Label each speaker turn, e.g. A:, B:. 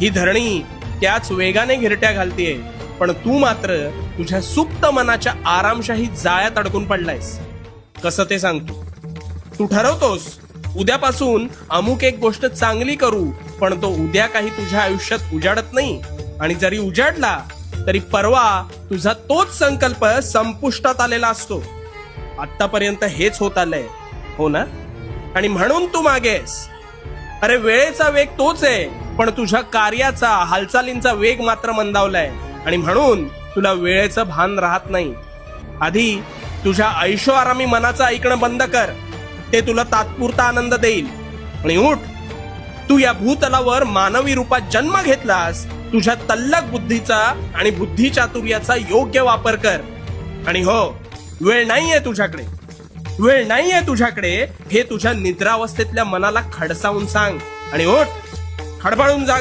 A: ही धरणी त्याच वेगाने घिरट्या घालतीये, पण तू मात्र तुझ्या सुप्त मनाच्या आरामशाही जाळ्यात अडकून पडलायस. कसं ते सांगतो. तू ठरवतोस उद्यापासून अमुक एक गोष्ट चांगली करू, पण तो उद्या काही तुझ्या आयुष्यात उजाडत नाही, आणि जरी उजाडला तरी परवा तुझा तोच संकल्प संपुष्टात आलेला असतो. आतापर्यंत हेच होत आलंय, हो ना? आणि म्हणून तू मागेस. अरे वेळेचा वेग तोच आहे, पण तुझ्या कार्याचा हालचालींचा वेग मात्र मंदावलाय, आणि म्हणून तुला वेळेचं भान राहत नाही. आधी तुझ्या ऐशोआरामी मनाचं ऐकणं बंद कर. ते तुला तात्पुरता आनंद देईल. आणि उठ, तू या भूतलावर मानवी रूपात जन्म घेतलास. तुझ्या तल्लक बुद्धीचा आणि बुद्धी चातुर्याचा योग्य वापर कर. आणि हो, वेळ नाहीये तुझ्याकडे, वेळ नाहीये तुझ्याकडे हे तुझ्या निद्रावस्थेतल्या मनाला खडसावून सांग. आणि उठ, खडबडून जागा